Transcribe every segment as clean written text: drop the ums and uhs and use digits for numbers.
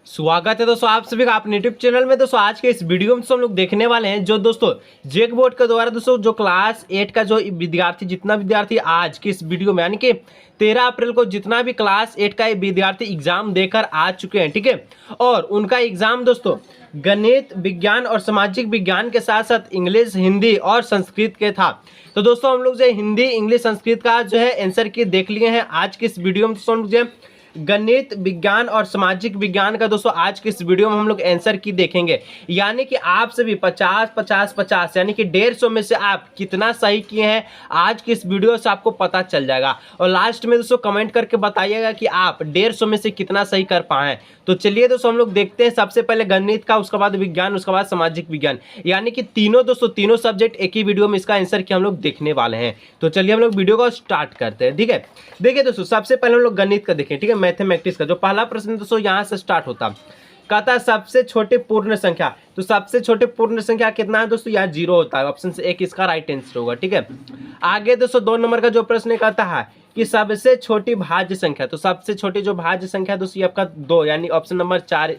स्वागत है दोस्तों आप सभी का अपने यूट्यूब चैनल में। दोस्तों आज के इस वीडियो में हम लोग देखने वाले हैं जो दोस्तों जेक बोर्ड के द्वारा दोस्तों जो क्लास 8 का जो विद्यार्थी जितना विद्यार्थी आज के इस वीडियो में यानी कि 13 अप्रैल को जितना भी क्लास 8 का विद्यार्थी एग्जाम देकर आ चुके हैं, ठीक है, और उनका एग्जाम दोस्तों गणित विज्ञान और सामाजिक विज्ञान के साथ साथ इंग्लिश हिंदी और संस्कृत के था। तो दोस्तों हम लोग जो हिंदी इंग्लिश संस्कृत का जो है आंसर की देख लिए हैं आज के इस वीडियो में। दोस्तों जो गणित विज्ञान और सामाजिक विज्ञान का दोस्तों आज के इस वीडियो में हम लोग आंसर की देखेंगे, यानी कि आप सभी 50-50-50 यानी कि 150 में से आप कितना सही किए हैं आज की इस वीडियो से आपको पता चल जाएगा। और लास्ट में दोस्तों कमेंट करके बताइएगा कि आप 150 में से कितना सही कर पाए। तो चलिए दोस्तों हम लोग देखते हैं सबसे पहले गणित का, उसके बाद विज्ञान, उसके बाद सामाजिक विज्ञान, यानी कि तीनों सब्जेक्ट एक ही वीडियो में इसका आंसर की हम लोग देखने वाले हैं। तो चलिए हम लोग वीडियो को स्टार्ट करते हैं, ठीक है। देखिए दोस्तों सबसे पहले हम लोग गणित का देखें, ठीक है, मैथमेटिक्स का जो पहला प्रश्न दोस्तों यहाँ से स्टार्ट होता कहता है सबसे छोटे पूर्ण संख्या। तो सबसे छोटे पूर्ण संख्या कितना है दोस्तों, यहाँ 0 होता है, ऑप्शन से एक इसका राइट आंसर होगा, ठीक है। आगे दोस्तों 2 नंबर का जो प्रश्न कहता है कि सबसे छोटी भाज्य संख्या। तो सबसे छोटी जो भाज्य संख्या दोस्तों आपका 2 यानी ऑप्शन नंबर 4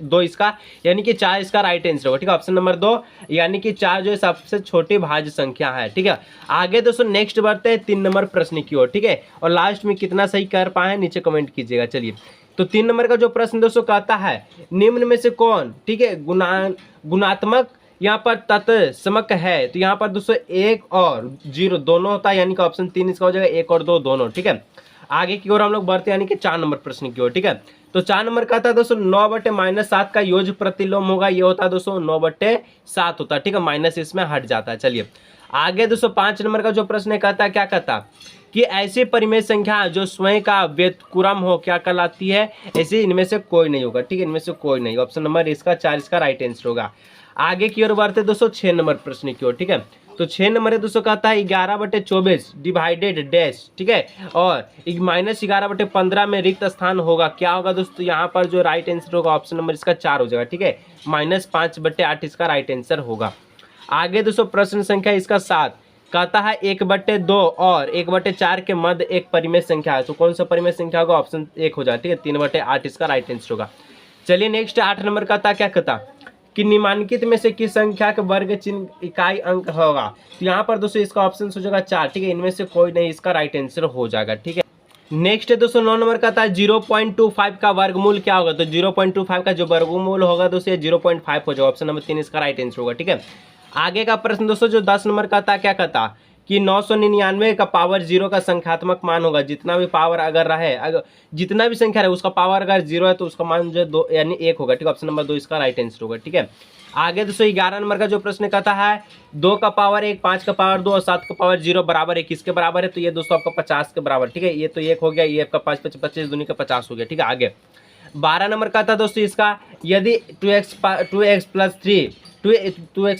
2 इसका यानी कि 4 इसका राइट आंसर होगा, ठीक है। ऑप्शन नंबर 2 यानी कि 4 जो है सबसे छोटी भाज्य संख्या है, ठीक है। आगे दोस्तों नेक्स्ट बढ़ते हैं 3 नंबर प्रश्न की ओर, ठीक है, और लास्ट में कितना सही कर पाए नीचे कमेंट कीजिएगा। चलिए तो 3 नंबर का जो प्रश्न दोस्तों कहता है निम्न में से कौन, ठीक है, गुणात्मक यहाँ पर तत्समक है। तो यहाँ पर दोस्तों 1 और 0 दोनों होता है, यानी कि ऑप्शन 3 इसका हो जाएगा 1 और 2 दोनों, ठीक है। आगे की ओर हम लोग बढ़ते हैं यानी कि 4 नंबर प्रश्न की ओर, ठीक है। तो 4 नंबर का था दोस्तों 9/-7 का योग प्रतिलोम होगा, ये होता है दोस्तों 9/7 होता है, ठीक है, माइनस इसमें हट जाता है। चलिए आगे दोस्तों 5 नंबर का जो प्रश्न कहता है क्या कहता कि ऐसी परिमेय संख्या जो स्वयं का व्युत्क्रम हो क्या कहलाती है, ऐसे इनमें से कोई नहीं होगा, ठीक है, इनमें से कोई नहीं, ऑप्शन नंबर इसका 4 इसका राइट आंसर होगा। आगे की ओर बढ़ते दोस्तों 6 नंबर प्रश्न की ओर, ठीक है। तो 6 नंबर है दोस्तों कहता है 11/24 डिवाइडेड डैश, ठीक है, और -11/15 में रिक्त स्थान होगा, क्या होगा दोस्तों, यहाँ पर जो राइट आंसर होगा ऑप्शन नंबर इसका 4 हो जाएगा, ठीक है, -5/8 इसका राइट आंसर होगा। आगे दोस्तों प्रश्न संख्या इसका 7 कहता है 1/2 और 1/4 के मध्य एक परिमेय संख्या है। तो कौन सा परिमेय संख्या होगा, ऑप्शन 1 हो जाए, ठीक है, 3/8 इसका राइट आंसर होगा। चलिए नेक्स्ट 8 नंबर कहता क्या कहता कि निम्नलिखित में से किस संख्या के वर्ग चिन्ह इकाई अंक होगा। तो यहाँ पर दोस्तों इसका ऑप्शन हो जाएगा 4, ठीक है, इनमें से कोई नहीं इसका राइट आंसर हो जाएगा, ठीक है। नेक्स्ट है दोस्तों 9 नंबर का था 0.25 का वर्गमूल क्या होगा। तो 0.25 का जो वर्गमूल होगा दोस्तों 0.5 हो जाएगा, ऑप्शन नंबर 3 इसका राइट आंसर होगा, ठीक है। आगे का प्रश्न दोस्तों जो 10 नंबर का था क्या कहता कि 999 का पावर 0 का संख्यात्मक मान होगा। जितना भी पावर अगर रहे, अगर जितना भी संख्या रहे उसका पावर अगर 0 है तो उसका मान जो 2 यानी 1 होगा, ठीक है, ऑप्शन नंबर 2 इसका राइट आंसर होगा, ठीक है। आगे दोस्तों 11 नंबर का जो प्रश्न कहता है 2 का पावर 1 5 का पावर 2 और 7 का पावर 0 बराबर है, किसके बराबर है। तो ये दोस्तों आपका 50 के बराबर, ठीक है, ये तो 1 हो गया, ये आपका 5 5 25 दूनी का 50 हो गया, ठीक है। आगे 12 नंबर का था दोस्तों इसका यदि 2x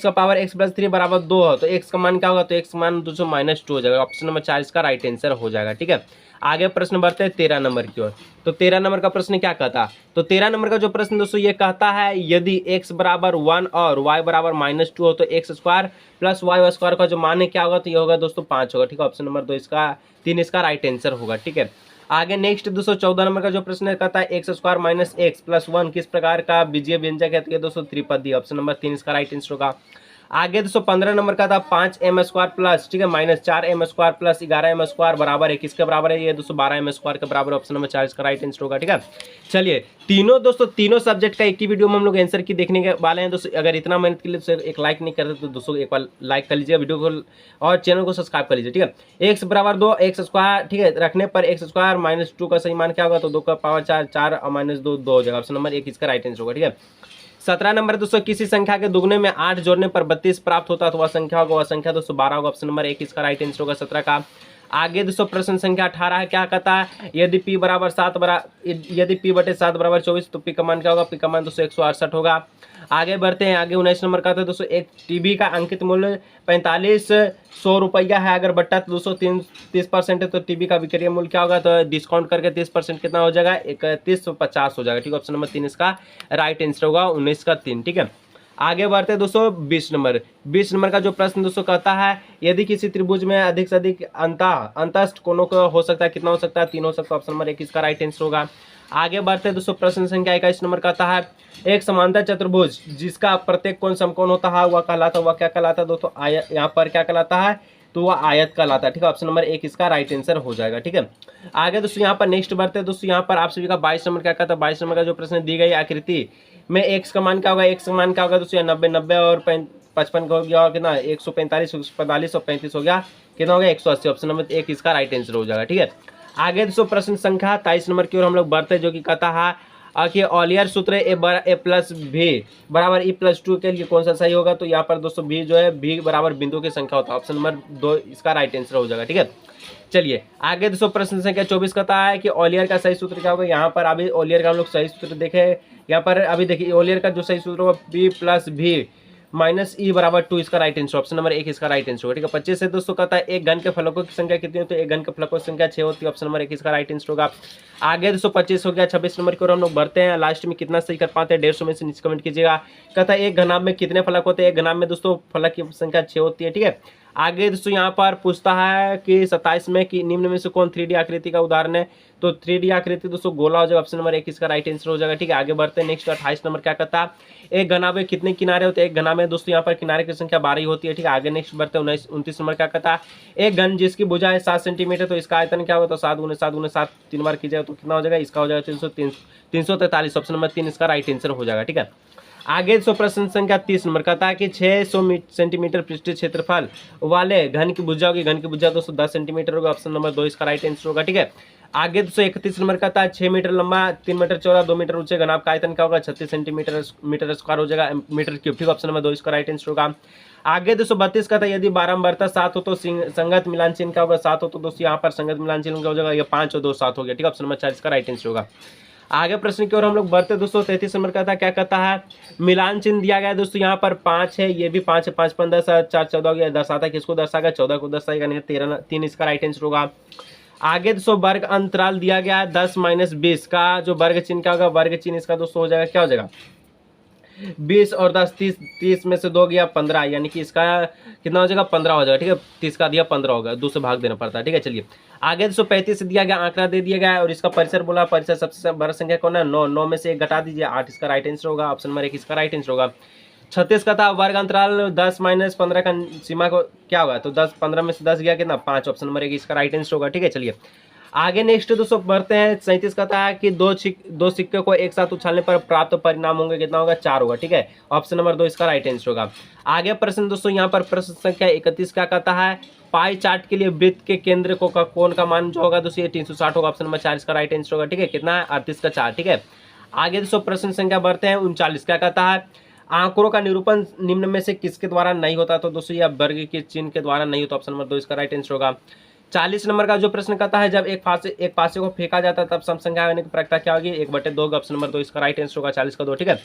का पावर x + 3 बराबर 2 हो तो x का मान क्या होगा। तो x का मान दोस्तों -2 हो जाएगा, ऑप्शन नंबर 4 इसका राइट आंसर हो जाएगा, ठीक है। आगे प्रश्न बढ़ते हैं 13 नंबर की ओर। तो 13 नंबर का प्रश्न क्या कहता, तो 13 नंबर का जो प्रश्न दोस्तों ये कहता है यदि x बराबर 1 और y बराबर -2 हो तो x² + y² का जो मान है क्या होगा। तो ये होगा दोस्तों 5 होगा, ठीक है, ऑप्शन नंबर 2 इसका 3 इसका राइट आंसर होगा, ठीक है। आगे नेक्स्ट दोस्तों 14 नंबर का जो प्रश्न कहता है x² - x + 1 किस प्रकार का बीजीय व्यंजक है। तो ये दोस्तों त्रिपदी, ऑप्शन नंबर 3 इसका राइट आंसर होगा। आगे दोस्तों 15 नंबर का था 5m² प्लस, ठीक है, -4m² + 11m² बराबर है, किसके बराबर है। ये दोस्तों 12m² के बराबर, ऑप्शन नंबर 4 इसका राइट आंसर होगा, ठीक है। चलिए तीनों सब्जेक्ट का एक ही वीडियो में हम लोग आंसर की देखने के वाले हैं दोस्तों। अगर इतना मेहनत के लिए तो एक लाइक नहीं करते तो दोस्तों एक बार लाइक कर लीजिए वीडियो को और चैनल को सब्सक्राइब कर लीजिए, ठीक है। x बराबर 2 x², ठीक है, रखने पर x² - 2 का सही मान क्या होगा। तो 2 का पावर 4 4 और -2 2 हो जाएगा, ऑप्शन नंबर 1 इसका राइट आंसर होगा, ठीक है। 17 नंबर दोस्तों किसी संख्या के दुगने में 8 जोड़ने पर 32 प्राप्त होता है तो वह संख्या होगा, वह संख्या दोस्तों 12 होगा, ऑप्शन नंबर 1 इसका राइट आंसर होगा 17 का। आगे दोस्तों प्रश्न संख्या 18 है क्या कहता है यदि p बराबर 7 यदि p/7 बराबर 24 तो p का मान क्या होगा। p का मान दोस्तों 168 होगा। आगे बढ़ते हैं, आगे 19 नंबर का था दोस्तों एक टीवी का अंकित मूल्य 4500 रुपया है, अगर बट्टा तो दोस्तों 30% है तो टीवी का विक्रय मूल्य क्या होगा। तो डिस्काउंट करके 30% कितना हो जाएगा, 3150 हो जाएगा, ठीक है, ऑप्शन नंबर 3 इसका राइट आंसर होगा, 19 का 3, ठीक है। आगे बढ़ते हैं दोस्तों 20 नंबर का जो प्रश्न दोस्तों कहता है यदि किसी त्रिभुज में अधिक से अधिक अंतस्थ कोणों का हो सकता है, कितना हो सकता है, 3 हो सकता है, ऑप्शन नंबर 1 इसका राइट आंसर होगा। आगे बढ़ते हैं दोस्तों, प्रश्न संख्या 21 नंबर कहता है एक समांतर चतुर्भुज जिसका प्रत्येक कोण समकोण होता है वह कहलाता है, वह क्या कहलाता है दोस्तों, आयत। यहाँ पर क्या कहलाता है, तो वह आयत कहलाता है। ठीक है, ऑप्शन नंबर 1 इसका राइट आंसर हो जाएगा। ठीक है, आगे दोस्तों यहाँ पर नेक्स्ट बढ़ते हैं दोस्तों, यहाँ पर आप सभी का 22 नंबर क्या कहता है, 22 नंबर का जो प्रश्न दी गई आकृति में एक्स का मान क्या होगा, एक्स का मान क्या होगा दोस्तों, 90 90 और 55 का हो गया, और कितना 145 145 और 35 हो गया, कितना हो गया 180। ऑप्शन नंबर 1 इसका राइट आंसर हो जाएगा। ठीक है, आगे दोस्तों प्रश्न संख्या 23 नंबर की ओर हम लोग बढ़ते हैं, जो कि कहता है कि ऑलियर सूत्र ए प्लस भी बराबर ई प्लस 2 के लिए कौन सा सही होगा। तो यहाँ पर दोस्तों भी जो है भी बराबर बिंदु की संख्या होता है। ऑप्शन नंबर 2 इसका राइट आंसर हो जाएगा। ठीक है, चलिए आगे दोस्तों प्रश्न संख्या 24 कहता है कि ऑलियर का सही सूत्र क्या होगा। यहाँ पर अभी ऑलियर का हम लोग सही सूत्र देखे, यहाँ पर अभी देखिए ऑलियर का जो सही सूत्र होगा बी प्लस भी माइनस ई बराबर 2 इसका राइट आंसर। ऑप्शन नंबर 1 इसका राइट आंसर होगा। ठीक है, 25 से दोस्तों कहता है एक घन के फलकों की संख्या कितनी होती है, एक घन के फलकों की संख्या 6 होती है। ऑप्शन नंबर 1 इसका राइट आंसर होगा। आगे दोस्तों 25 हो गया, 26 नंबर की ओर हम लोग बढ़ते हैं। लास्ट में कितना सही कर पाते हैं 150 में से नीचे कमेंट कीजिएगा। कहता है एक घनाभ में कितने फलक होते हैं, एक घनाभ में दोस्तों फलक की संख्या 6 होती है। ठीक है, आगे दोस्तों यहाँ पर पूछता है कि 27 में कि निम्न में से कौन 3D आकृति का उदाहरण है। तो 3D आकृति दोस्तों गोला हो जाएगा। ऑप्शन नंबर 1 इसका राइट आंसर हो जाएगा। ठीक है, आगे बढ़ते हैं नेक्स्ट 28 नंबर क्या कहता है एक घनाभ में कितने किनारे होते हैं, एक घनाभ में दोस्तों यहाँ पर किनारे की संख्या 12 होती है। ठीक है, आगे नेक्स्ट बढ़ते हैं 29 नंबर क्या कहता है एक घन जिसकी भुजा है 7 सेंटीमीटर, तो इसका आयतन क्या होगा, तो 7 × 7 × 7 3 बार कीजिएगा तो कितना हो जाएगा, इसका हो जाएगा 343। ऑप्शन नंबर 3 इसका राइट आंसर हो जाएगा। ठीक है, आगे प्रश्न संख्या 30 नंबर कहता है कि 600 सेंटीमीटर पृष्ठीय क्षेत्रफल वाले घन की भुजा होगी, घन की भुजा दोस्तों 10 सेंटीमीटर होगा। ऑप्शन नंबर 2 इसका राइट आंसर होगा। ठीक है, आगे 31 नंबर कहता है 6 मीटर लंबा 3 मीटर चौड़ा 2 मीटर ऊंचे घनाभ का आयतन क्या होगा, 36 सेंटीमीटर मीटर स्क्वायर हो जाएगा, मीटर क्यूब। ठीक, ऑप्शन नंबर 2 इसका राइट आंसर होगा। आगे 232 कहता है यदि बारंबारता 7 हो तो संगत मिलान चिन्ह क्या होगा, 7 हो तो दोस्तों यहाँ पर संगत मिलान चिन्ह क्या हो जाएगा, ये 5 और 2 7 हो गया। ठीक है, ऑप्शन नंबर 4 इसका राइट आंसर होगा। आगे प्रश्न की ओर हम लोग बढ़ते दोस्तों 33 नंबर कहता है क्या कहता है मिलान चिन्ह दिया गया है दोस्तों, यहाँ पर 5 है, ये भी 5 है, 5 15 4 14 हो गया, 10 आता है, किसको दर्शाएगा 14 को दर्शाएगा, नहीं 13 3 इसका राइट आंसर होगा। आगे दोस्तों वर्ग अंतराल दिया गया है 10 - 20 का जो वर्ग चिन्ह क्या होगा, वर्ग चिन्ह इसका दोस्तों हो जाएगा क्या हो जाएगा 20 और 10 30 में से 2 गया 15, यानी कि इसका कितना हो जाएगा 15 हो जाएगा। ठीक है, 30 का दिया 15 होगा, 2 से भाग देना पड़ता है। ठीक है, चलिए आगे 235 से दिया गया आंकड़ा दे दिया गया है और इसका परिसर बोला, परिसर सबसे बड़ा संख्या कौन है 9, 9 में से 1 घटा दीजिए 8 इसका राइट आंसर होगा। ऑप्शन नंबर 1 इसका राइट आंसर होगा। 36 का था वर्ग अंतराल 10 - 15 का सीमा को क्या होगा, तो 10 15 में से 10 गया कितना 5। ऑप्शन नंबर 1 इसका राइट आंसर होगा। ठीक है, चलिए आगे नेक्स्ट दोस्तों बढ़ते हैं 37 कहता है कि दो सिक्के को एक साथ उछालने पर प्राप्त परिणाम होंगे, कितना होगा 4 होगा। ठीक है, ऑप्शन नंबर 2 इसका राइट आंसर होगा। आगे प्रश्न दोस्तों यहाँ पर प्रश्न संख्या 31 क्या कहता है पाई चार्ट के लिए वृत्त के केंद्र को कोण का मान जो होगा दोस्तों ये 360 होगा। ऑप्शन नंबर 4 इसका राइट आंसर होगा। ठीक है, कितना है 38 का 4। ठीक है, आगे दोस्तों प्रश्न संख्या बढ़ते हैं 39 क्या कहता है आंकड़ों का निरूपण निम्न में से किसके द्वारा नहीं होता, तो दोस्तों यह वर्ग के चिन्ह के द्वारा नहीं होता। ऑप्शन नंबर 2 इसका राइट आंसर होगा। 40 नंबर का जो प्रश्न कहता है जब एक पासे को फेंका जाता है तब सम संख्या आने की प्रक्रिया क्या होगी 1/2। ऑप्शन नंबर 2 इसका राइट आंसर होगा 40 का 2। ठीक है,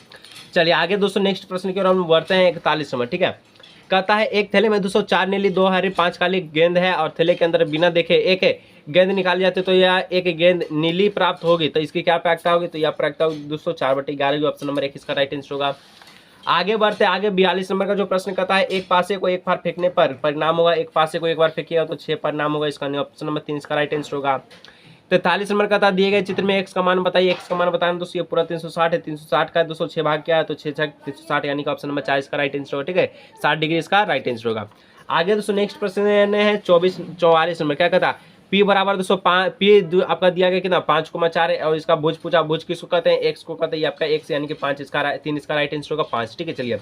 चलिए आगे दोस्तों नेक्स्ट प्रश्न की ओर हम बढ़ते हैं 41 नंबर। ठीक है, कहता है एक थैले में दोस्तों 4 नीली 2 हरी 5 काली गेंद है और थैले के अंदर बिना देखे एक गेंद निकाली जाती है तो यह एक गेंद नीली प्राप्त होगी, तो इसकी क्या प्रायिकता होगी, तो यह प्रायिकता होगी दोस्तों 4/11। ऑप्शन नंबर 1 इसका राइट आंसर होगा। आगे बढ़ते आगे 42 नंबर का जो प्रश्न कहता है एक पासे को एक बार फेंकने पर परिणाम होगा, एक पासे को एक बार फेंकिएगा तो 6 परिणाम होगा, इसका ऑप्शन नंबर 3 इसका राइट आंसर होगा। 43 नंबर कहता है दिए गए चित्र में एक्स का मान बताइए, एक्स का मान बताना दोस्तों ये पूरा 360 है, 360 का दोस्तों 6 भाग क्या है तो 6 6 360 यानी कि ऑप्शन नंबर 4 इसका राइट आंसर होगा। ठीक है, 60 डिग्री इसका राइट आंसर होगा। आगे दोस्तों नेक्स्ट प्रश्न है 44 नंबर क्या कहता है P बराबर दोस्तों P आपका दिया गया कितना 5,4 है और इसका भुज पूछा, भुज किसको कहते हैं एक्स को कहते हैं, ये आपका एक्स यानी कि 5 इसका 3 इसका राइट आंसर होगा 5। ठीक है, चलिए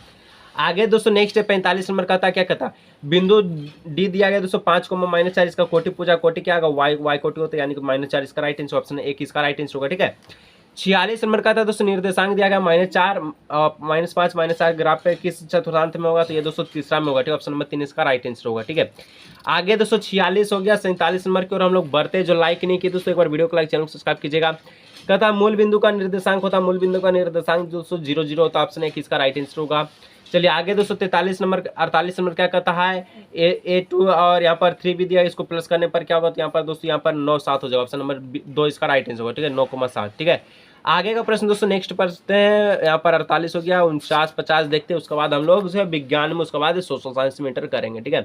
आगे दोस्तों नेक्स्ट है 45 नंबर कहता है क्या कहता बिंदु डी दिया गया दोस्तों 5,-4 इसका कोटि पूछा, कोटि क्या होगा वाई कोटि होता है यानी कि -4 इसका राइट आंसर ऑप्शन 1 इसका राइट आंसर होगा। ठीक है, 46 नंबर का था दोस्तों निर्देशांक दिया गया -4 -5 -4 ग्राफ पे किस चतुर्थांश में होगा, तो ये दोस्तों तीसरा में होगा। ठीक है, ऑप्शन नंबर 3 इसका राइट आंसर होगा। ठीक है, आगे दोस्तों 46 हो गया 47 नंबर की ओर हम लोग बढ़ते, जो लाइक नहीं किए दोस्तों एक बार वीडियो को लाइक चैनल को सब्सक्राइब कीजिएगा। कहता मूल बिंदु का निर्देशांक होता है, मूल बिंदु का निर्देशांक दोस्तों 0 0 होता है, ऑप्शन 1 इसका राइट आंसर होगा। चलिए आगे दोस्तों 43 नंबर 48 नंबर क्या कहता है A2 और यहाँ पर 3 भी दिया, इसको प्लस करने पर क्या होगा, तो यहाँ पर दोस्तों यहाँ पर 9 7 हो जाएगा, ऑप्शन नंबर 2 इसका राइट आंसर होगा। ठीक है, 9,7। ठीक है, आगे का प्रश्न दोस्तों नेक्स्ट पढ़ते हैं, यहाँ पर 48 हो गया 49 50 देखते हैं, उसके बाद हम लोग जो है विज्ञान में उसके बाद सोशल साइंस में इंटर करेंगे। ठीक है,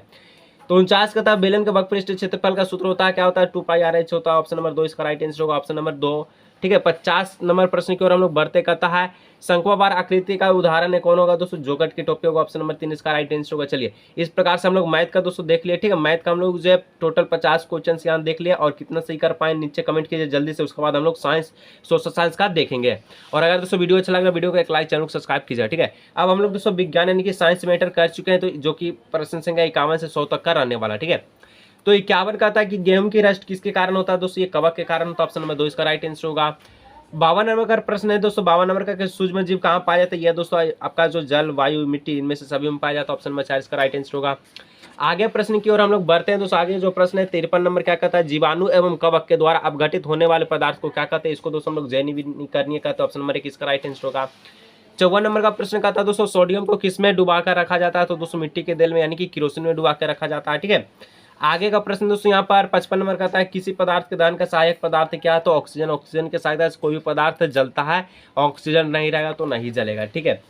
तो 49 का था बेलन के वक्रपृष्ठ क्षेत्रफल का सूत्र होता है क्या होता है 2πRh होता है, ऑप्शन नंबर 2 इसका राइट आंसर होगा। ऑप्शन नंबर 2 ठीक है। 50 नंबर प्रश्न की ओर हम लोग बढ़ते, कहता है शंक्वाकार आकृति का उदाहरण है कौन होगा दोस्तों, जोकट की टोपी होगा, ऑप्शन नंबर 3 इसका राइट आंसर होगा। चलिए इस प्रकार से हम लोग मैथ का दोस्तों देख लिया, ठीक है। मैथ का हम लोग जो है टोटल 50 क्वेश्चन यहाँ देख लिया, और कितना सही कर पाए नीचे कमेंट कीजिए जल्दी से। उसके बाद हम लोग साइंस, सोशल साइंस का देखेंगे। और अगर दोस्तों वीडियो अच्छा लगा, वीडियो को एक लाइक, चैनल को सब्सक्राइब कीजिए, ठीक है। अब हम लोग दोस्तों विज्ञान यानी कि साइंस में एंटर कर चुके हैं, तो जो कि प्रश्न संख्या 51 से 100 तक का रहने वाला, ठीक है। तो 51 कहता है कि गेहूं की रस्ट किसके कारण होता है दोस्तों, ये कवक के कारण होता है, ऑप्शन नंबर 2 इसका राइट आंसर होगा। 52 नंबर का प्रश्न है दोस्तों, 52 नंबर का सूक्ष्म जीव कहाँ पाया जाता है, यह दोस्तों आपका जो जल, वायु, मिट्टी, इनमें से सभी में पाया जाता है, ऑप्शन नंबर 4 इसका राइट आंसर होगा। आगे प्रश्न की ओर हम लोग बढ़ते हैं दोस्तों। आगे जो प्रश्न है 53 नंबर क्या कहता है, जीवाणु एवं कवक के द्वारा अपघटित होने वाले पदार्थ को क्या कहते हैं, इसको दोस्तों हम लोग जैवनिकरणीय कहते हैं, ऑप्शन नंबर 1 इसका राइट आंसर होगा। 54 नंबर का प्रश्न कहता है दोस्तों, सोडियम को किस में डुबा कर रखा जाता है, तो दोस्तों मिट्टी के तेल में यानी कि केरोसिन में डुबा कर रखा जाता है, ठीक है। आगे का प्रश्न दोस्तों यहाँ पर 55 नंबर का है, किसी पदार्थ के दहन का सहायक पदार्थ क्या है, तो ऑक्सीजन। ऑक्सीजन के सहायता से कोई भी पदार्थ जलता है, ऑक्सीजन नहीं रहेगा तो नहीं जलेगा, ठीक है।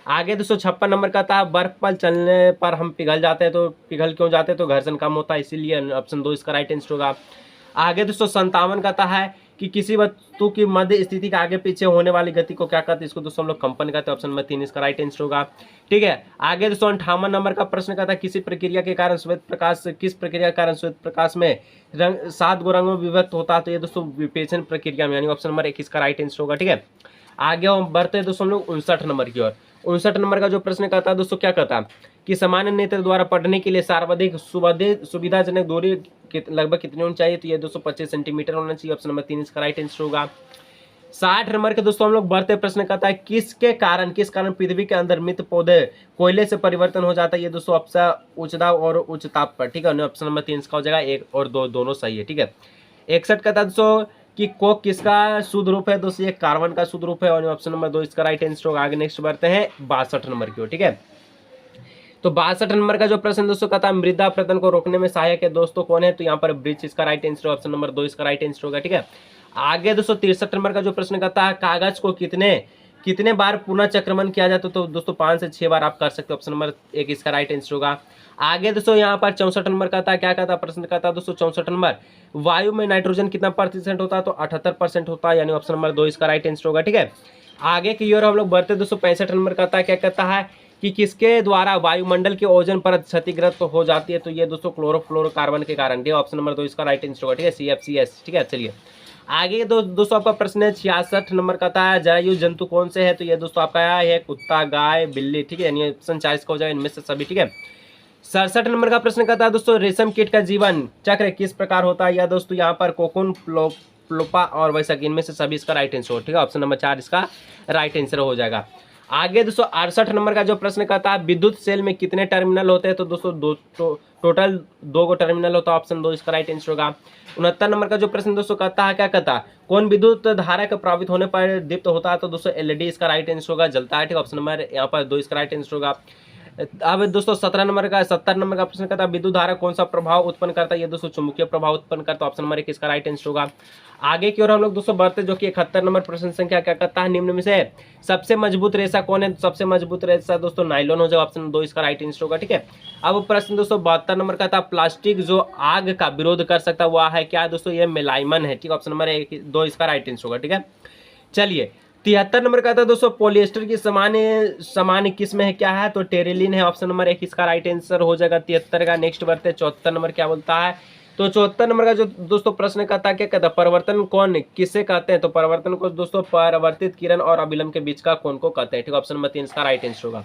आगे दोस्तों 56 नंबर का था, बर्फ पर चलने पर हम पिघल जाते हैं, तो पिघल क्यों जाते हैं, तो घर्षण कम होता है, इसीलिए, ऑप्शन 2 इसका राइट आंसर होगा। आगे दोस्तों 57 का है कि किसी वस्तु की मध्य स्थिति के आगे पीछे होने वाली गति को क्या कहते हैं, इसको दोस्तों हम लोग कंपन कहते हैं, ऑप्शन नंबर 3 इसका राइट आंसर होगा, ठीक है। आगे दोस्तों 58 नंबर का प्रश्न कहता है, किसी प्रक्रिया के कारण श्वेत प्रकाश, किस प्रक्रिया के कारण श्वेत प्रकाश में रंग 7 गो रंगों में विभक्त होता है, तो ये दोस्तों विपेचन प्रक्रिया में, यानी ऑप्शन नंबर 1 इसका राइट आंसर होगा, ठीक है। आगे हम बढ़ते हैं दोस्तों हम लोग 59 नंबर की ओर। 59 नंबर का जो प्रश्न कहता है दोस्तों, क्या कहता है कि सामान्य नेत्र द्वारा पढ़ने के लिए सर्वाधिक सुविधाजनक दूरी लगभग कितनी होनी चाहिए, तो ये 225 सेंटीमीटर होना चाहिए, ऑप्शन नंबर 3 इसका राइट आंसर होगा। 60 नंबर के दोस्तों हम लोग बढ़ते प्रश्न कहता है, किस कारण पृथ्वी के अंदर मृत पौधे कोयले से परिवर्तन हो जाता है, ये दोस्तों ऑप्शन उच्च दाब और उच्च ताप पर, ठीक है। ऑप्शन नंबर 3 इसका हो जाएगा, 1 और 2 दोनों सही है, ठीक है। 61 कहता है दोस्तों कि कोक किसका शुद्ध रूप है, दोस्तों ये कार्बन का शुद्ध रूप है, और ऑप्शन नंबर 2 इसका राइट आंसर होगा। आगे नेक्स्ट बढ़ते हैं 62 नंबर की ओर, ठीक है। तो 62 नंबर का जो प्रश्न दोस्तों कहता है, मृदा अपरदन को रोकने में सहायक है दोस्तों कौन है, तो यहाँ पर वृक्ष इसका राइट आंसर, ऑप्शन नंबर 2 इसका राइट आंसर होगा, ठीक है। आगे दोस्तों 63 नंबर का जो प्रश्न कहता है, कागज को कितने बार पुनः चक्रमण किया जाता है, तो दोस्तों 5 से 6 बार आप कर सकते हो, ऑप्शन नंबर 1 इसका राइट आंसर होगा। आगे दोस्तों यहाँ पर 64 नंबर कहता है, क्या कहता है प्रश्न कहता है दोस्तों 64 नंबर, वायु में नाइट्रोजन कितना % होता है, तो 78% होता है, यानी ऑप्शन नंबर 2 इसका राइट आंसर होगा, ठीक है। आगे की ओर हम लोग बढ़ते दोस्तों 65 नंबर कहता है, क्या कहता है कि किसके द्वारा वायुमंडल की ओजोन परत क्षतिग्रस्त हो जाती है, तो ये दोस्तों क्लोरोफ्लोरोकार्बन के कारण, ठीक है। ऑप्शन नंबर 2 इसका राइट आंसर होगा, ठीक है, CFCS, ठीक है। चलिए आगे दोस्तों आपका प्रश्न है 66 नंबर का था, जरायु जंतु कौन से है, तो ये दोस्तों आपका है कुत्ता, गाय, बिल्ली, ठीक है, यानी ऑप्शन 40 का हो जाएगा इनमें से सभी, ठीक है। 67 नंबर का प्रश्न कहता है दोस्तों, रेशम कीट का जीवन चक्र किस प्रकार होता है, या दोस्तों यहाँ पर कोकून, प्लोपा और वैसा इनमें से सभी इसका राइट आंसर हो, ठीक है। ऑप्शन नंबर 4 इसका राइट आंसर हो जाएगा। आगे दोस्तों 68 नंबर का जो प्रश्न कहता है, विद्युत सेल में कितने टर्मिनल होते हैं, तो दोस्तों टोटल 2 टर्मिनल होता है, ऑप्शन 2 इसका राइट आंसर होगा। 69 नंबर का जो प्रश्न दोस्तों कहता है, क्या कहता है कौन विद्युत धारा के प्रभावित होने पर दीप्त होता है, तो दोस्तों LED इसका राइट आंसर होगा, जलता है, ठीक है। ऑप्शन नंबर यहाँ पर 2 इसका राइट आंसर होगा। अब दोस्तों 70 नंबर का प्रश्न कहता है, विद्युत धारा कौन सा प्रभाव उत्पन्न करता है, ये दोस्तों चुंबकीय प्रभाव उत्पन्न करता है, ऑप्शन नंबर 1 इसका राइट आंसर होगा। आगे की ओर हम लोग दोस्तों बढ़ते जो कि 71 नंबर प्रश्न संख्या क्या कहता है, निम्न में से सबसे मजबूत रेशा कौन है, सबसे मजबूत रेशा दोस्तों नाइलॉन हो जाएगा, ऑप्शन 2 इसका राइट आंसर होगा, ठीक है। अब प्रश्न दोस्तों 72 नंबर का था, प्लास्टिक जो आग का विरोध कर सकता है वह है क्या, दोस्तों ये मेलाइमन है, ठीक है। ऑप्शन नंबर 2 इसका राइट आंसर होगा, ठीक है। चलिए 73 नंबर का था दोस्तों, पॉलिएस्टर की सामान्य किस्म है क्या है, तो टेरिलिन है, ऑप्शन नंबर 1 इसका राइट आंसर हो जाएगा 73 का। नेक्स्ट बढ़ते 74 नंबर क्या बोलता है, तो 74 नंबर का जो दोस्तों प्रश्न कहता है, क्या कहता है परिवर्तन कौन किसे कहते हैं, तो परिवर्तन को दोस्तों परावर्तित किरण और अभिलंब के बीच का कोण को कहते हैं, ठीक है। ऑप्शन नंबर 3 इसका राइट आंसर होगा।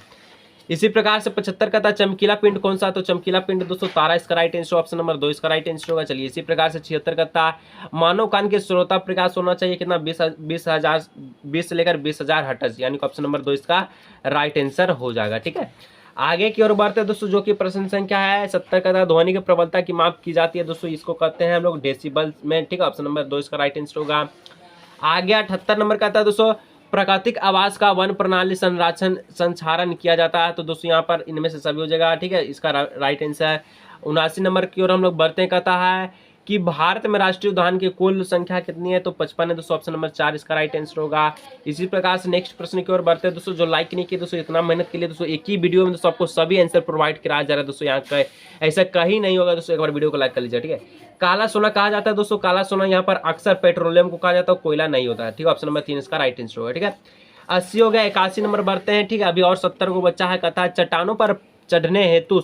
इसी प्रकार से 75 का था, चमकीला पिंड कौन सा, तो चमकीला पिंड दोस्तों तारा इसका राइट आंसर, ऑप्शन नंबर 2 इसका राइट आंसर होगा। चलिए इसी प्रकार से 76 का था, मानव कान के श्रोता प्रकाश होना चाहिए कितना, 20 से लेकर 20,000 हर्ट्ज, यानी कि ऑप्शन नंबर 2 इसका राइट आंसर हो जाएगा, ठीक है। आगे की ओर बढ़ते हैं दोस्तों, जो कि प्रश्न संख्या है 70 का था, ध्वनि की प्रबलता की माप की जाती है दोस्तों, इसको कहते हैं हम लोग डेसिबल में, ठीक है। ऑप्शन नंबर 2 इसका राइट आंसर होगा। आगे 78 नंबर का था दोस्तों, प्राकृतिक आवास का वन प्रणाली संचारण किया जाता है, तो दोस्तों यहाँ पर इनमें से सभी हो जाएगा, ठीक है, इसका राइट आंसर। 79 नंबर की ओर हम लोग बढ़ते हैं, कहता है कि भारत में राष्ट्रीय उद्यान की कुल संख्या कितनी है, तो 55 है दोस्तों, ऑप्शन नंबर 4 इसका राइट आंसर होगा। इसी प्रकार से नेक्स्ट प्रश्न की ओर बढ़ते हैं दोस्तों, जो लाइक नहीं किए दोस्तों, इतना मेहनत के लिए दोस्तों एक ही वीडियो में दोस्तों आपको सभी आंसर प्रोवाइड कराया जा रहा है दोस्तों, यहाँ का ऐसा कहीं नहीं होगा दोस्तों, एक बार वीडियो को लाइक कर लीजिए, ठीक है। काला सोना कहा जाता है दोस्तों, काला सोना यहाँ पर अक्सर पेट्रोलियम को कहा जाता है, कोयला नहीं होता है, ठीक है। ऑप्शन नंबर 3 इसका राइट आंसर होगा, ठीक है। 80 हो गया, 81 नंबर बढ़ते हैं, ठीक है। अभी और 70 को बच्चा है, कहता है चट्टानों पर चढ़ने हेतु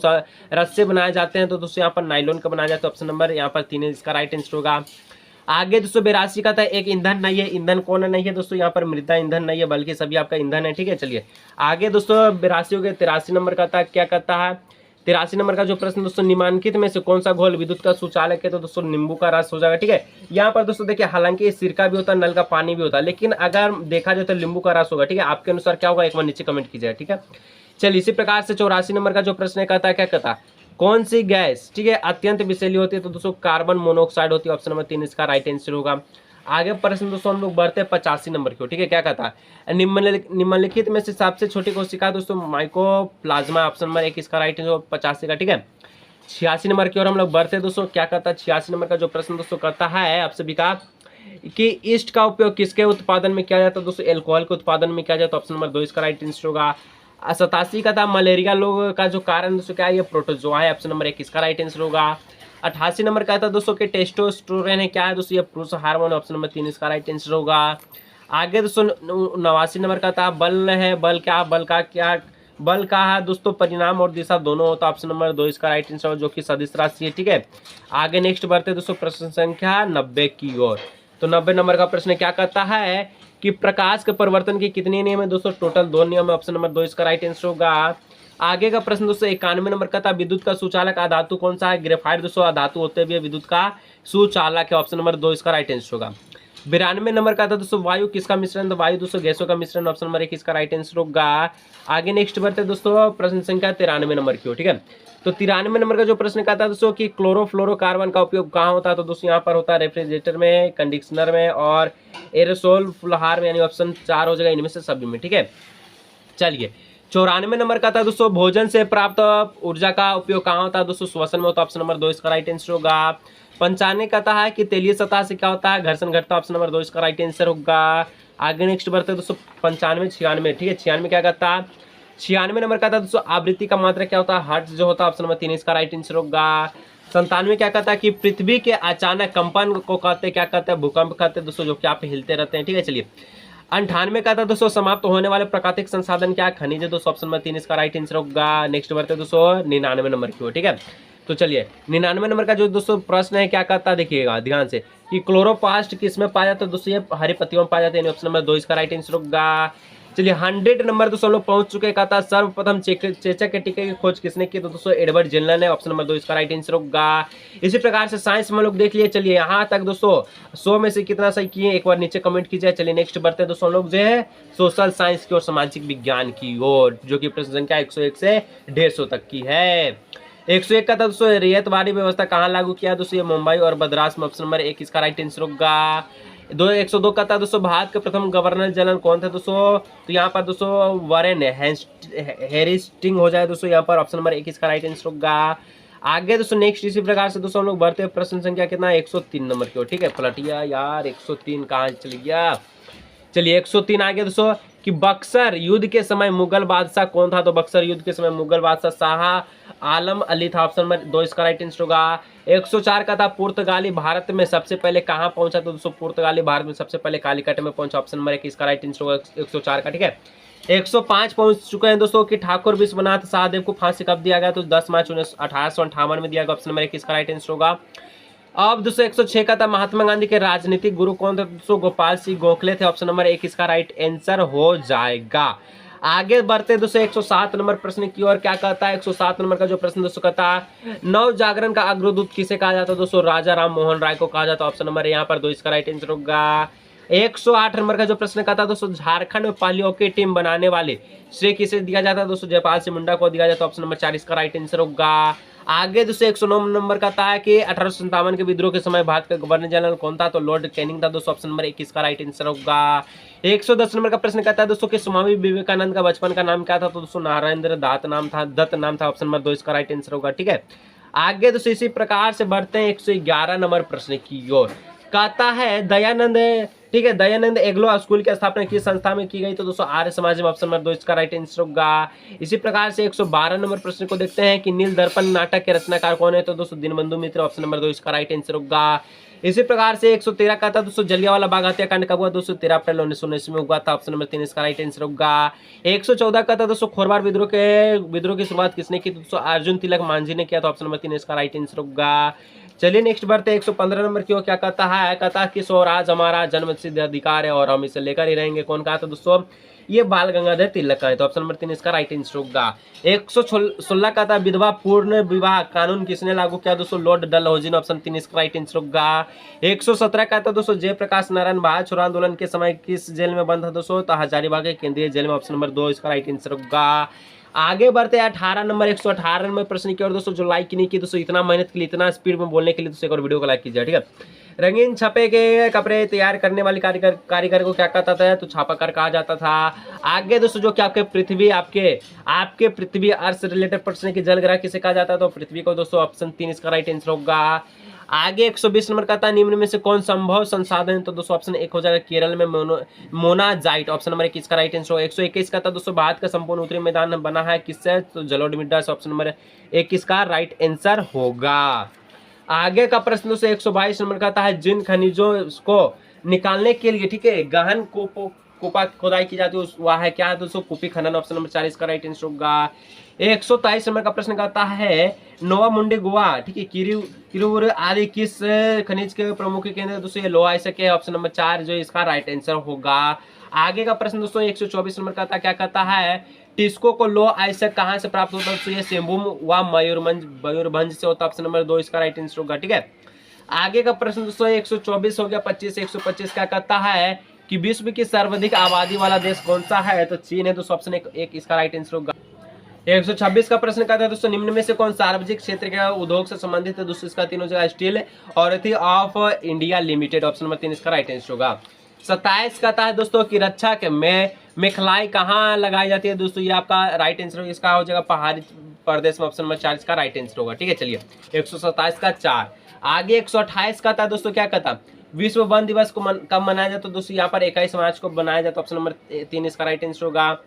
रस्से बनाए जाते हैं, तो दोस्तों यहाँ पर नाइलॉन का बनाया जाता है। ऑप्शन नंबर यहाँ पर 3 इसका राइट आंसर होगा। आगे दोस्तों 82 का था, एक ईंधन नहीं है, ईंधन कौन नहीं है दोस्तों, यहाँ पर मृदा ईंधन नहीं है, बल्कि सभी आपका ईंधन है, ठीक है। चलिए आगे दोस्तों 82 हो गया। 83 नंबर का था, क्या कहता है 83 नंबर का जो प्रश्न दोस्तों, निम्नलिखित में से कौन सा घोल विद्युत का सुचालक है, तो दोस्तों नींबू का रस हो जाएगा, ठीक है। यहाँ पर दोस्तों देखिए, हालांकि सिरका भी होता है, नल का पानी भी होता है, लेकिन अगर देखा जाए तो नींबू का रस होगा, ठीक है। आपके अनुसार क्या होगा, एक बार नीचे कमेंट कीजिएगा, ठीक है। चलिए इसी प्रकार से 84 नंबर का जो प्रश्न कहता है, क्या कहता है कौन सी गैस, ठीक है, अत्यंत विषैली होती है, तो दोस्तों कार्बन मोनोऑक्साइड होती है। ऑप्शन नंबर 3 इसका राइट आंसर होगा। आगे प्रश्न दोस्तों हम लोग बढ़ते हैं 85 नंबर की, ठीक है। क्या कहता है निम्नलिखित में से सबसे छोटी कोशिका दोस्तों माइकोप्लाज्मा। ऑप्शन नंबर 1 इसका राइट आंसर 85 का, ठीक है। 86 नंबर की ओर हम लोग बढ़ते हैं दोस्तों। क्या कहता है 86 नंबर का जो प्रश्न दोस्तों कहता है आप सभी का कि ईस्ट का उपयोग किसके उत्पादन में किया जाता है, दोस्तों एल्कोहल के उत्पादन में किया जाता है। ऑप्शन नंबर 2 इसका राइट आंसर होगा। 87 का था मलेरिया लोग का जो कारण दोस्तों क्या है, ये प्रोटोजोआ है। ऑप्शन नंबर 1 इसका राइट आंसर होगा। 88 नंबर का था दोस्तों कि टेस्टोस्टेरोन है, क्या है दोस्तों, ये पुरुष हार्मोन। ऑप्शन नंबर 3 इसका राइट आंसर होगा। आगे दोस्तों 89 नंबर का था बल है, बल क्या, बल का क्या, बल का है दोस्तों परिणाम और दिशा दोनों होता है। ऑप्शन नंबर 2 इसका राइट आंसर जो कि सदिश राशि है, ठीक है। आगे नेक्स्ट बढ़ते दोस्तों प्रश्न संख्या 90 की ओर। तो 90 नंबर का प्रश्न क्या कहता है कि प्रकाश के परिवर्तन के कितने नियम है दोस्तों, टोटल 2 नियम है। ऑप्शन नंबर 2 इसका राइट आंसर होगा। आगे का प्रश्न दोस्तों 91 नंबर का था विद्युत का सुचालक अधातु कौन सा है, ग्रेफाइट दोस्तों अधातु होते हुए विद्युत का सुचालक है। ऑप्शन नंबर 2 इसका राइट आंसर होगा। 92 नंबर का था दोस्तों वायु किसका मिश्रण, तो वायु दोस्तों गैसों का मिश्रण। ऑप्शन नंबर 1 इसका राइट आंसर होगा। आगे नेक्स्ट बढ़ते दोस्तों प्रश्न संख्या 93 नंबर की, ठीक है। तो 93 नंबर का जो प्रश्न कहता है दोस्तों कि क्लोरोफ्लोरोकार्बन का उपयोग कहाँ होता है, तो दोस्तों यहाँ पर होता है रेफ्रिजरेटर में, कंडीशनर में और एरोसोल फुलहार में, यानी ऑप्शन 4 हो जाएगा इनमें से सभी में, ठीक है। चलिए 94 नंबर का था दोस्तों भोजन से प्राप्त ऊर्जा का उपयोग कहाँ होता है, दोस्तों श्वसन में होता है। ऑप्शन नंबर 2 इसका राइट आंसर होगा। 95 कहता है कि तेलीय सतह से क्या होता है, घर्षण घटता है। ऑप्शन नंबर 2 इसका राइट आंसर होगा। आगे नेक्स्ट बढ़ते दोस्तों 95 96, ठीक है। 96 क्या कहता है, 96 नंबर का था दोस्तों आवृत्ति का मात्रा क्या होता है, हर्ट्ज जो होता है। ऑप्शन नंबर 3 इसका राइट आंसर होगा। 97 क्या कहता है कि पृथ्वी के अचानक कंपन को कहते क्या कहते हैं, भूकंप कहते हैं दोस्तों, जो कि आप हिलते रहते हैं, ठीक है। चलिए 98 का था दोस्तों समाप्त होने वाले प्राकृतिक संसाधन क्या, खनिज है दोस्तों। ऑप्शन नंबर 3 इसका राइट आंसर होगा। नेक्स्ट बढ़ते दोस्तों 99 नंबर की ओर, ठीक है। तो चलिए 99 नंबर का जो दोस्तों प्रश्न है क्या कहता है, देखिएगा ध्यान से कि क्लोरोप्लास्ट किस में पाया जाता है, दोस्तों ये हरी पत्तियों में पाया जाता है। ऑप्शन नंबर 2 इसका राइट आंसर होगा। चलिए 100 नंबर दोस्तों हम लोग पहुंच चुके, कहता सर्वप्रथम चेचक के टीके की खोज किसने की, तो दोस्तों एडवर्ड जेनर ने। ऑप्शन नंबर 2 इसका राइट आंसर होगा। इसी प्रकार से साइंस में हम लोग देख लिए। चलिए यहाँ तक दोस्तों 100 में से कितना सही किए एक बार नीचे कमेंट कीजिए। चलिए नेक्स्ट बढ़ते हैं दोस्तों हम लोग जो है सोशल साइंस की और सामाजिक विज्ञान की ओर, जो कि प्रश्न संख्या 101 से 150 तक की है। 101 का था दोस्तों रियायतवादी व्यवस्था कहाँ लागू किया, दोस्तों ये मुंबई और मद्रास में। ऑप्शन नंबर 1 इसका राइट आंसर होगा। 102 का था दोस्तों भारत के प्रथम गवर्नर जनरल कौन थे दोस्तों, तो यहाँ पर दोस्तों वारेन हेस्टिंग हो जाए दोस्तों यहाँ पर। ऑप्शन नंबर 1 इसका राइट आंसर होगा। आगे दोस्तों नेक्स्ट इसी प्रकार से दोस्तों हम लोग बढ़ते हैं प्रश्न संख्या कितना 103 नंबर की ओर, ठीक है। पलटिया यार 103 कहाँ चल गया। चलिए 103 आगे दोस्तों कि बक्सर युद्ध के समय मुगल बादशाह कौन था, तो बक्सर युद्ध के समय मुगल बादशाह शाह आलम अली था। ऑप्शन नंबर 2 इसका राइट आंसर होगा। 104 का था पुर्तगाली भारत में सबसे पहले कहाँ पहुंचा, तो दोस्तों पुर्तगाली भारत में सबसे पहले कालीकट में पहुंचा। ऑप्शन नंबर 1 इसका राइट आंसर होगा 104 का, ठीक है। 105 पहुंच चुके हैं दोस्तों कि ठाकुर विश्वनाथ सहदेव को फांसी कब दिया गया, तो 10 मार्च 1858 में दिया गया। ऑप्शन नंबर 1 इसका राइट आंसर होगा। अब दोस्तों 106 का था महात्मा गांधी के राजनीतिक गुरु कौन थे, दोस्तों गोपाल सिंह गोखले थे। ऑप्शन नंबर 1 इसका राइट आंसर हो जाएगा। आगे बढ़ते दोस्तों 107 नंबर प्रश्न की ओर। क्या कहता है 107 नंबर का जो प्रश्न दोस्तों कहता है नव जागरण का अग्रदूत किसे कहा जाता है, दोस्तों राजा राम मोहन राय को कहा जाता है। ऑप्शन नंबर यहाँ पर 2 इसका राइट आंसर होगा। 108 नंबर का जो प्रश्न कहता है दोस्तों झारखंड में पहली हॉकी टीम बनाने वाले श्रेय किसे दिया जाता है, दोस्तों जयपाल सिंह मुंडा को दिया जाता है। ऑप्शन नंबर 4 इसका राइट आंसर होगा। आगे दोस्तों 109 नंबर का था कि 1857 के विद्रोह के समय भारत का गवर्नर जनरल कौन था, तो लॉर्ड कैनिंग था दोस्तों। ऑप्शन नंबर 1 इसका राइट आंसर होगा। 110 नंबर का प्रश्न कहता है दोस्तों कि स्वामी विवेकानंद का बचपन का नाम क्या था, तो दोस्तों नारायण दत्त नाम था। ऑप्शन नंबर 2 इसका राइट आंसर होगा, ठीक है। आगे दोस्तों इसी प्रकार से बढ़ते हैं 111 नंबर प्रश्न की ओर। कहता है दयानंद ठीक है। दयानंद एग्लो स्कूल की स्थापना किस संस्था में की गई? तो दोस्तों आर्य समाज में, ऑप्शन नंबर 2 इसका राइट आंसर होगा। इसी प्रकार से 112 नंबर प्रश्न को देखते हैं कि नील दर्पण नाटक के रचनाकार कौन है? तो दोस्तों दीनबंधु मित्र, ऑप्शन नंबर 2 इसका राइट आंसर होगा। इसी प्रकार से 113 का था दोस्तों जलियांवाला बाग हत्याकांड कब हुआ? दोस्तों 13 अप्रैल 1919 में हुआ था, ऑप्शन नंबर 3 इसका राइट आंसर होगा। 114 का था दोस्तों खोरवार विद्रोह की शुरुआत किसने की? दोस्तों अर्जुन तिलक मांझी ने किया था, ऑप्शन नंबर 3 इसका राइट आंसर होगा। चलिए नेक्स्ट बढ़ते हैं 115 नंबर की ओर। क्या कहता है? कहता है कि स्वराज हमारा जन्मसिद्ध अधिकार है और हम इसे लेकर ही रहेंगे। कौन कहा था दोस्तों? ये बाल गंगाधर तिलक का है, तो ऑप्शन नंबर 3 इसका राइट आंसर होगा। 116 का था विधवा पूर्ण विवाह कानून किसने लागू किया? दोस्तों लॉर्ड डलहौजी ने, ऑप्शन 3 इसका राइट आंसर होगा। 117 का था दोस्तों जयप्रकाश नारायण भारत छोड़ो आंदोलन के समय किस जेल में बंद था? दोस्तों तो हजारीबाग के केंद्रीय जेल में, ऑप्शन नंबर 2 इसका राइट आंसर होगा। आगे बढ़ते हैं 18 नंबर 118 नंबर प्रश्न की ओर। दोस्तों जो लाइक नहीं की दोस्तों, इतना मेहनत के लिए, इतना स्पीड में बोलने के लिए दोस्तों एक और वीडियो को लाइक कीजिए, ठीक है। रंगीन छपे के कपड़े तैयार करने वाली कारीगर को क्या कहता था? तो छापाकार कहा जाता था। आगे दोस्तों जो कि आपके पृथ्वी अर्थ से रिलेटेड प्रश्न की जल ग्रह किसे कहा जाता है? तो पृथ्वी को दोस्तों, ऑप्शन 3 इसका राइट आंसर होगा। आगे 120 नंबर का था निम्न में से कौन संभव संसाधन? तो दोस्तों ऑप्शन 1 हो जाएगा केरल में मोनाजाइट, ऑप्शन नंबर 1 इसका राइट आंसर होगा। 121 का था दोस्तों भारत का संपूर्ण उत्तरी मैदान बना है किससे? तो जलोढ़ से, ऑप्शन नंबर 1 इसका राइट आंसर होगा। आगे का प्रश्न दोस्तों 122 नंबर का है जिन खनिजों को निकालने के लिए, ठीक है, गहन कुपा खोदाई की जाती है वह है क्या? दोस्तों कुपी खनन, ऑप्शन नंबर 4 इसका राइट आंसर होगा। 123 नंबर का प्रश्न कहता है नोवा मुंडी गोवा, ठीक है, किरूर आदि किस खनिज के प्रमुख केंद्र? दोस्तों ये लोहा आइसक है, ऑप्शन नंबर 4 जो इसका राइट आंसर होगा। आगे का प्रश्न दोस्तों 124 नंबर का क्या कहता है टिस्को को लो आइसक कहां से प्राप्त होता है? तो ये सिंहभूम व मयूरभंज से होता है, ऑप्शन नंबर 2 इसका राइट आंसर होगा, ठीक है। आगे का प्रश्न दोस्तों 124 हो गया। 125 क्या कहता है कि विश्व की सर्वाधिक आबादी वाला देश कौन सा है? तो चीन है, दोस्तों ऑप्शन 1 इसका राइट आंसर होगा। 126 का प्रश्न कहता है दोस्तों निम्न में से कौन सार्वजनिक क्षेत्र के उद्योग से संबंधित है? दोस्तों इसका 3 हो जाएगा steel authority of India limited, option number 3 इसका राइट आंसर होगा। 27 कहता है दोस्तों कि रक्षा के में मेखलाई कहाँ लगाई जाती है? दोस्तों ये आपका राइट आंसर इसका हो जाएगा पहाड़ी प्रदेश में, ऑप्शन नंबर 4 इसका राइट आंसर होगा, ठीक है। चलिए 127 का 4। आगे 128 का था दोस्तों क्या कहता विश्व वन दिवस को कब मनाया जाता है? दोस्तों यहाँ पर 21 मार्च को बनाया जाता है, ऑप्शन नंबर 3 इसका राइट आंसर होगा।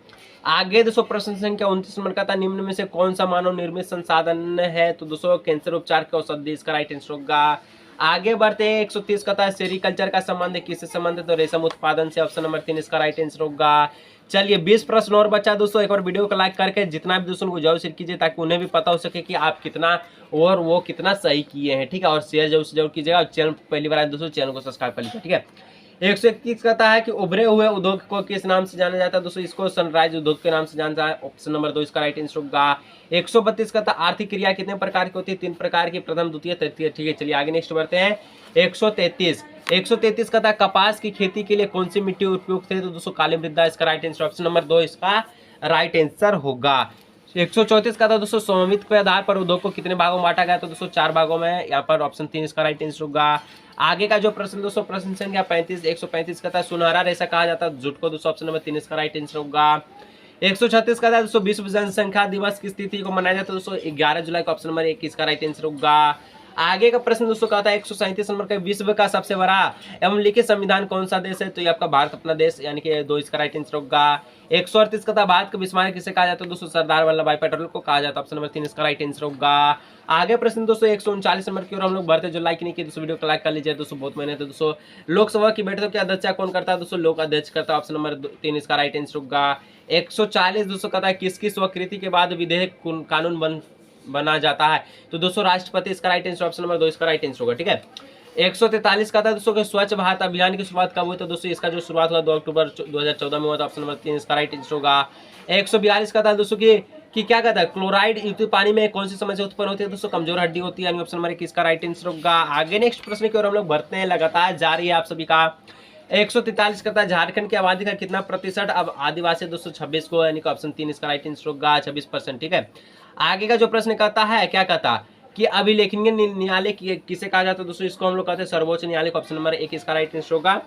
आगे दोस्तों प्रश्न संख्या 29 नंबर का था निम्न में से कौन सा मानव निर्मित संसाधन है? तो दोस्तों कैंसर उपचार के औषधि, इसका राइट आंसर होगा। आगे बढ़ते हैं 130 का था सेरिकल्चर का संबंध किससे संबंध है? तो रेशम उत्पादन से, ऑप्शन नंबर 3 इसका राइट आंसर होगा। चलिए 20 प्रश्न और बचा दोस्तों, एक और वीडियो को लाइक करके जितना भी दोस्तों को जरूर शेयर कीजिए ताकि उन्हें भी पता हो सके कि आप कितना और वो कितना सही किए हैं, ठीक है। और शेयर जरूर कीजिएगा और चैनल पहली बार आए दोस्तों चैनल को सब्सक्राइब कर लीजिए, ठीक है। 121 कहता है कि उभरे हुए उद्योग को किस नाम से जाना जाता है? दोस्तों इसको सनराइज उद्योग के नाम से जाना जाता है, ऑप्शन नंबर 2 इसका राइट आंसर होगा। 132 कहता है आर्थिक क्रिया कितने प्रकार की होती है? 3 प्रकार की, प्रथम द्वितीय तृतीय, ठीक है। चलिए आगे नेक्स्ट बढ़ते हैं 133 कहता है कपास की खेती के लिए कौन सी मिट्टी उपयुक्त है? तो दोस्तों काली मृदा, इसका राइट आंसर, ऑप्शन नंबर 2 इसका राइट आंसर होगा। 134 का था दोस्तों स्वामित्व के आधार पर उद्योग को कितने भागों में बांटा गया? तो दोस्तों 4 भागों में, यहाँ पर ऑप्शन 3 इसका राइट आंसर होगा। आगे का जो प्रश्न दोस्तों प्रश्न संख्या 135 का था सुनहरा रेशा कहा जाता है जुट को, दोस्तों ऑप्शन नंबर 3 इसका राइट आंसर होगा। 136 का था दोस्तों विश्व जनसंख्या दिवस किस तिथि को मनाया जाता है? दोस्तों 11 जुलाई को, ऑप्शन नंबर 1 इसका राइट आंसर होगा। आगे का प्रश्न दोस्तों कहता है 137 नंबर का विश्व का सबसे बड़ा एवं लिखित संविधान कौन सा देश है? तो ये आपका भारत अपना देश, यानी कि 2 इसका राइट आंसर होगा। 138 का था भारत का विस्मारक किसे कहा जाता है? दोस्तों सरदार वल्लभ भाई पटेल को कहा जाता है, ऑप्शन नंबर 3 इसका राइट आंसर होगा। आगे प्रश्न दोस्तों 139 नंबर की ओर हम लोग बढ़ते, जो लाइक नहीं किए दोस्तों वीडियो को लाइक कर लीजिए दोस्तों, बहुत मेहनत है दोस्तों। लोकसभा की बैठकों की अध्यक्षता कौन करता है? दोस्तों लोक अध्यक्ष करता है, ऑप्शन नंबर 3 इसका राइट आंसर होगा। 140 दोस्तों कहता है किसकी स्वीकृति के बाद विधेयक कानून बना जाता है? तो दोस्तों राष्ट्रपति, इसका राइट आंसर, ऑप्शन नंबर 2 इसका राइट आंसर होगा, ठीक है। 143 का था दोस्तों कि स्वच्छ भारत अभियान की शुरुआत कब हुई? तो दोस्तों इसका जो शुरुआत हुआ 2 अक्टूबर 2014 में हुआ था, ऑप्शन नंबर 3 इसका राइट आंसर होगा। 142 का था दोस्तों कि क्या कहता है क्लोराइड युक्त पानी में कौन सी समस्या उत्पन्न होती है? दोस्तों कमजोर हड्डी होती है, यानी ऑप्शन नंबर 1 इसका राइट आंसर होगा। आगे नेक्स्ट प्रश्न की ओर हम लोग बढ़ते हैं, लगातार जारी है आप सभी का। 143 करता है झारखंड की आबादी का कितना प्रतिशत अब आदिवासी? 226 को, यानी कि ऑप्शन 3 इसका राइट आंसर होगा, 26%, ठीक है। आगे का जो प्रश्न कहता है क्या कहता कि अभिलेखनीय न्यायालय किसे कहा जाता है? दोस्तों इसको हम लोग कहते हैं सर्वोच्च न्यायालय को, ऑप्शन नंबर 1 इसका राइट आंसर होगा।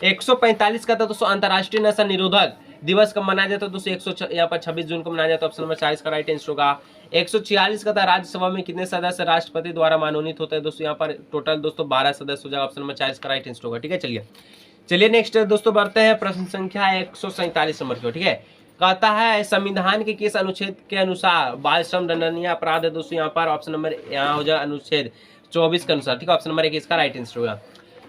145 का था दोस्तों अंतर्राष्ट्रीय नशा निरोधक दिवस कब मनाया जाता है? दोस्तों यहाँ पर 26 जून को मनाया जाता है, ऑप्शन नंबर 4 इसका राइट आंसर होगा। 146 का था राज्यसभा में कितने सदस्य राष्ट्रपति द्वारा मनोनीत होते हैं? दोस्तों यहाँ पर टोटल दोस्तों 12 सदस्य हो जाएगा, ऑप्शन नंबर 4 इसका राइट आंसर होगा, ठीक है। चलिए चलिए नेक्स्ट दोस्तों बढ़ते हैं प्रश्न संख्या 147 नंबर की, ठीक है। कहता है संविधान के किस अनुच्छेद के अनुसार बाल श्रम दंडनीय अपराध है दोस्तों। यहाँ पर ऑप्शन नंबर यहाँ हो जाए अनुच्छेद 24 के अनुसार, ठीक है। ऑप्शन नंबर 1 इसका राइट आंसर होगा।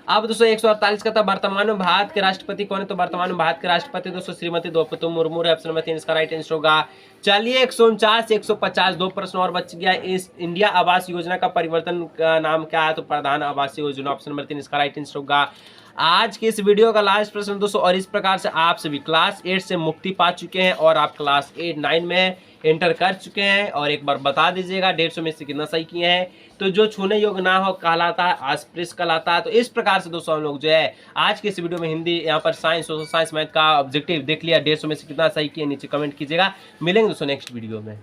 अब दोस्तों 148 का था वर्तमान में भारत के राष्ट्रपति कौन है, तो वर्तमान में भारत के राष्ट्रपति दोस्तों श्रीमती द्रौपदी मुर्मू है। ऑप्शन नंबर 3 इसका राइट आंसर होगा। चलिए 149 150 दो प्रश्न और बच गया। इस इंडिया आवास योजना का परिवर्तन का नाम क्या है, तो प्रधान आवास योजना। ऑप्शन नंबर 3 इसका राइट आंसर होगा। आज की इस वीडियो का लास्ट प्रश्न दोस्तों, और इस प्रकार से आप सभी क्लास 8 से मुक्ति पा चुके हैं और आप क्लास 8 9 में एंटर कर चुके हैं। और एक बार बता दीजिएगा 150 में से कितना सही किए हैं। तो जो छूने योग्य ना हो कहलाता है अस्पृश्य कहलाता है। तो इस प्रकार से दोस्तों हम लोग जो है आज की इस वीडियो में हिंदी, यहाँ पर साइंस, सोशल साइंस, मैथ का ऑब्जेक्टिव देख लिया। 150 में से कितना सही किए नीचे कमेंट कीजिएगा। मिलेंगे दोस्तों नेक्स्ट वीडियो में।